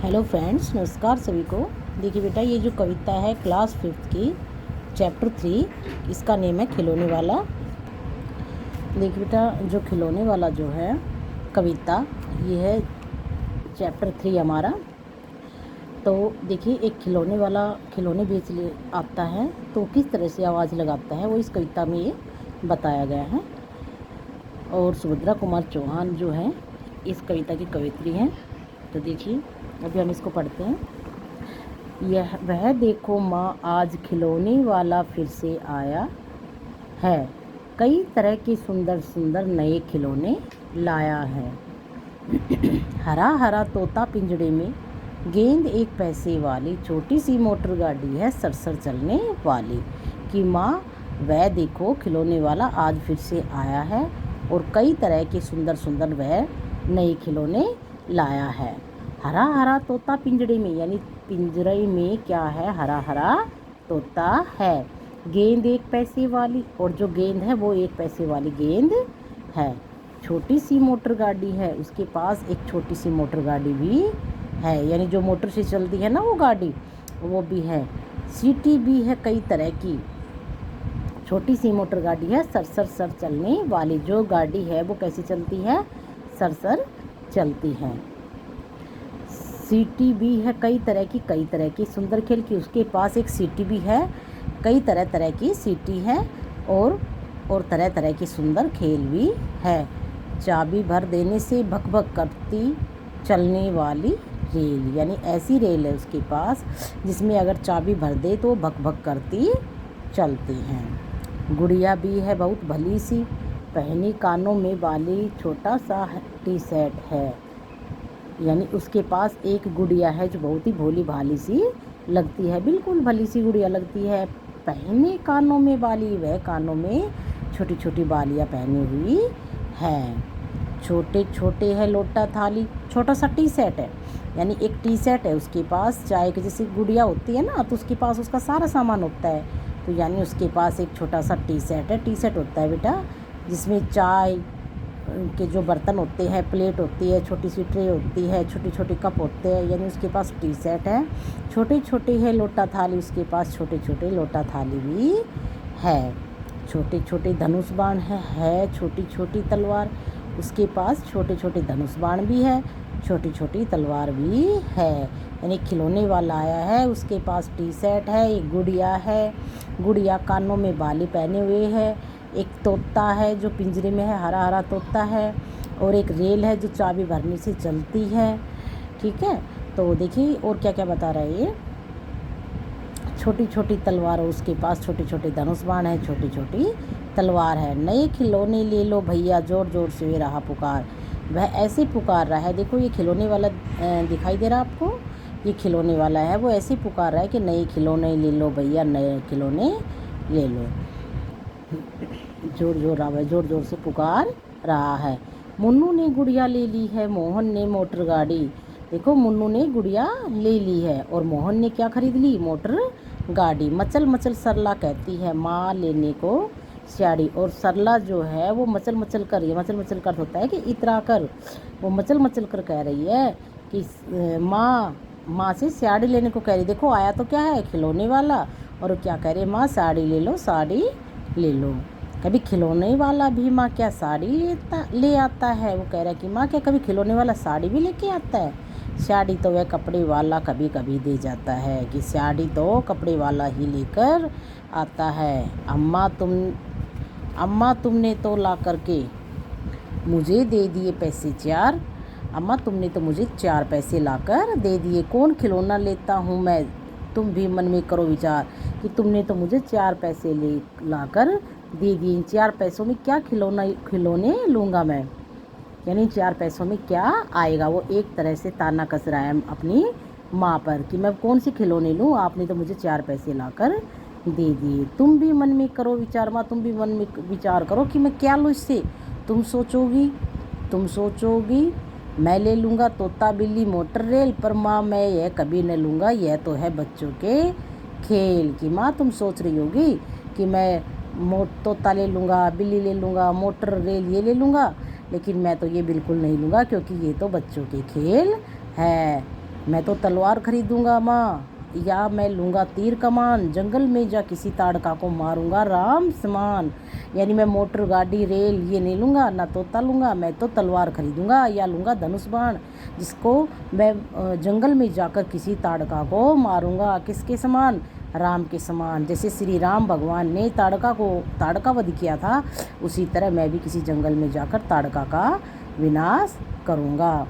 Hello friends, नमस्कार सभी को। देखिए बेटा, ये जो कविता है क्लास 5th की चैप्टर 3, इसका नेम है खिलौने वाला। देखिए बेटा, जो खिलौने वाला जो है कविता, ये है चैप्टर 3 हमारा। तो देखिए, एक खिलौने वाला खिलौने बेच ले आता है तो किस तरह से आवाज़ लगाता है वो इस कविता में ये बताया गया है। और सुभद्रा कुमार चौहान जो है इस कविता की कवित्री हैं। तो देखिए, अभी हम इसको पढ़ते हैं। वह देखो माँ, आज खिलौने वाला फिर से आया है, कई तरह के सुंदर सुंदर नए खिलौने लाया है। हरा हरा तोता पिंजड़े में, गेंद एक पैसे वाली, छोटी सी मोटर गाड़ी है सरसर चलने वाली। कि माँ, वह देखो खिलौने वाला आज फिर से आया है और कई तरह के सुंदर सुंदर वह नए खिलौने लाया है। हरा हरा तोता पिंजड़े में, यानी पिंजरे में क्या है, हरा हरा तोता है। गेंद एक पैसे वाली, और जो गेंद है वो एक पैसे वाली गेंद है। छोटी सी मोटर गाड़ी है, उसके पास एक छोटी सी मोटर गाड़ी भी है, यानी जो मोटर से चलती है ना वो गाड़ी, वो भी है। सीटी भी है कई तरह की, छोटी सी मोटर गाड़ी है सरसर सर चलने वाली। जो गाड़ी है वो कैसे चलती है, सरसर चलती है। सीटी भी है कई तरह की सुंदर खेल की, उसके पास एक सीटी भी है, कई तरह तरह की सीटी है और तरह तरह की सुंदर खेल भी है। चाबी भर देने से भक भक करती चलने वाली रेल, यानी ऐसी रेल है उसके पास जिसमें अगर चाबी भर दे तो भक भक करती चलती हैं। गुड़िया भी है बहुत भली सी, पहनी कानों में वाली, छोटा सा टी शर्ट है, यानी उसके पास एक गुड़िया है जो बहुत ही भोली भाली सी लगती है, बिल्कुल भली सी गुड़िया लगती है। पहने कानों में वाली, वह कानों में छोटी छोटी बालियाँ पहनी हुई है। छोटे छोटे है लोटा थाली, छोटा सा टी शर्ट है, यानी एक टी शर्ट है उसके पास। चाय की जैसे गुड़िया होती है ना, तो उसके पास उसका सारा सामान होता है, तो यानी उसके पास एक छोटा सा टी शर्ट है। टी शर्ट होता है बेटा जिसमें चाय के जो बर्तन होते हैं, प्लेट होती है, छोटी सी ट्रे होती है, छोटे छोटे कप होते हैं, यानी उसके पास टी शर्ट है। छोटे छोटे है लोटा थाली, उसके पास छोटे छोटे लोटा थाली भी है। छोटे छोटे धनुष बाण है छोटी छोटी तलवार, उसके पास छोटे छोटे धनुष बाण भी है, छोटी छोटी तलवार भी है। यानी खिलौने वाला आया है, उसके पास टी शर्ट है, एक गुड़िया है, गुड़िया कानों में बाली पहने हुए है, एक तोता है जो पिंजरे में है, हरा हरा तोता है, और एक रेल है जो चाबी भरने से चलती है। ठीक है, तो देखिए और क्या क्या बता रहा है ये। छोटी छोटी तलवार, और उसके पास छोटे छोटे धनुष बाण है, छोटी छोटी तलवार है। नए खिलौने ले लो भैया, जोर जोर से रहा पुकार। वह ऐसे पुकार रहा है, देखो ये खिलौने वाला दिखाई दे रहा है आपको, ये खिलौने वाला है, वो ऐसे पुकार रहा है कि नए खिलौने ले लो भैया, नए खिलौने ले लो। जोर जोर से पुकार रहा है। मुन्नू ने गुड़िया ले ली है, मोहन ने मोटर गाड़ी। देखो, मुन्नू ने गुड़िया ले ली है और मोहन ने क्या खरीद ली, मोटर गाड़ी। मचल मचल सरला कहती है, माँ लेने को स्याड़ी। और सरला जो है वो मचल मचल कर रही है, मचल मचल कर होता है कि इतरा कर, वो मचल मचल कर कह रही है कि माँ से साड़ी लेने को कह रही। देखो, आया तो क्या है, खिलौने वाला, और क्या कह रही है, माँ साड़ी ले लो, साड़ी ले लो। कभी खिलौने वाला भी माँ क्या साड़ी ले आता है, वो कह रहा है कि माँ क्या कभी खिलौने वाला साड़ी भी लेके आता है। साड़ी तो वह कपड़े वाला कभी कभी दे जाता है, कि साड़ी तो कपड़े वाला ही लेकर आता है। अम्मा तुमने तो ला करके मुझे दे दिए पैसे 4, अम्मा तुमने तो मुझे 4 पैसे लाकर दे दिए। कौन खिलौना लेता हूँ मैं, तुम भी मन में करो विचार, कि तुमने तो मुझे 4 पैसे लाकर दे दिए। 4 पैसों में क्या खिलौने लूँगा मैं, यानी 4 पैसों में क्या आएगा। वो एक तरह से ताना कस रहा है अपनी माँ पर कि मैं कौन सी खिलौने लूँ, आपने तो मुझे 4 पैसे लाकर दे दिए। तुम भी मन में करो विचार, माँ तुम भी मन में विचार करो कि मैं क्या लूँ इससे। तुम सोचोगी मैं ले लूँगा तोता बिल्ली मोटर रेल, पर माँ मैं यह कभी न लूँगा, यह तो है बच्चों के खेल। की माँ तुम सोच रही होगी कि मैं तोता ले लूँगा, बिल्ली ले लूँगा, मोटर रेल ये ले लूँगा, लेकिन मैं तो ये बिल्कुल नहीं लूँगा, क्योंकि ये तो बच्चों के खेल है। मैं तो तलवार खरीदूंगा माँ, या मैं लूँगा तीर कमान, जंगल में जा किसी ताड़का को मारूंगा राम समान। यानी मैं मोटर गाड़ी रेल ये नहीं लूँगा, ना तोता लूँगा, मैं तो तलवार खरीदूंगा या लूँगा धनुष बाण, जिसको मैं जंगल में जाकर किसी ताड़का को मारूंगा। किसके समान? राम के समान। जैसे श्री राम भगवान ने ताड़का वध किया था, उसी तरह मैं भी किसी जंगल में जाकर ताड़का का विनाश करूँगा।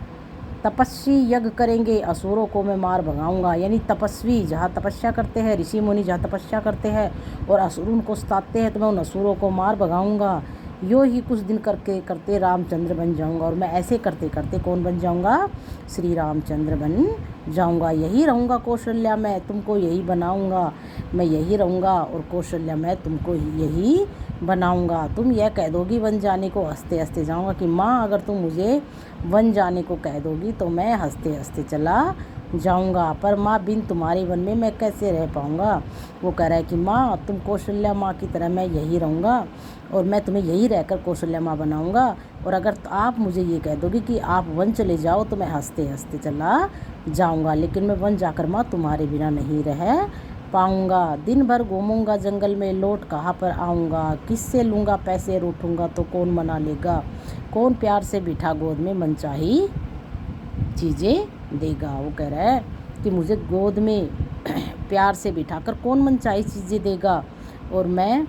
तपस्वी यज्ञ करेंगे, असुरों को मैं मार भगाऊंगा। यानी तपस्वी जहाँ तपस्या करते हैं, ऋषि मुनि जहाँ तपस्या करते हैं और असुर उनको सताते हैं, तो मैं उन असुरों को मार भगाऊंगा। यूँ ही कुछ दिन करके करते रामचंद्र बन जाऊंगा। और मैं ऐसे करते करते कौन बन जाऊंगा? श्री रामचंद्र बन जाऊंगा। यही रहूँगा कौशल्या मैं, तुमको यही बनाऊंगा। मैं यही रहूँगा और कौशल्या मैं तुमको यही बनाऊंगा। तुम यह कह दोगी वन जाने को, हंसते हंसते जाऊंगा कि माँ अगर तुम मुझे वन जाने को कह दोगी तो मैं हंसते हंसते चला जाऊंगा, पर माँ बिन तुम्हारे वन में मैं कैसे रह पाऊंगा। वो कह रहा है कि माँ तुम कौशल्या माँ की तरह मैं यही रहूँगा और मैं तुम्हें यही रहकर कौशल्या माँ बनाऊंगा। और अगर आप मुझे ये कह दोगे कि आप वन चले जाओ तो मैं हंसते हंसते चला जाऊंगा, लेकिन मैं वन जाकर माँ तुम्हारे बिना नहीं रह पाऊंगा। दिन भर घूमूंगा जंगल में, लौट कहाँ पर आऊँगा। किससे लूँगा पैसे, रूठूंगा तो कौन मना लेगा। कौन प्यार से बिठा गोद में मनचाही चीज़ें देगा। वो कह रहा है कि मुझे गोद में प्यार से बिठाकर कौन मनचाही चीज़ें देगा। और मैं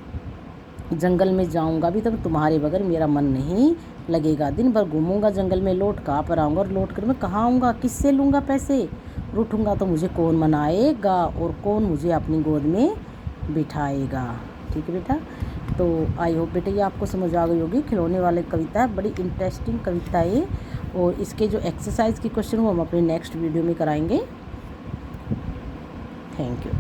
जंगल में जाऊंगा भी तब तुम्हारे बगैर मेरा मन नहीं लगेगा। दिन भर घूमूंगा जंगल में, लौट कहाँ पर आऊँगा और लौट कर मैं कहाँ आऊँगा। किससे लूँगा पैसे, रूठूंगा तो मुझे कौन मनाएगा और कौन मुझे अपनी गोद में बिठाएगा। ठीक है बेटा, तो आई होप बेटा ये आपको समझ आ गई होगी। खिलौने वाले कविता है, बड़ी इंटरेस्टिंग कविता है। और इसके जो एक्सरसाइज के क्वेश्चन वो हम अपने नेक्स्ट वीडियो में कराएंगे। Thank you.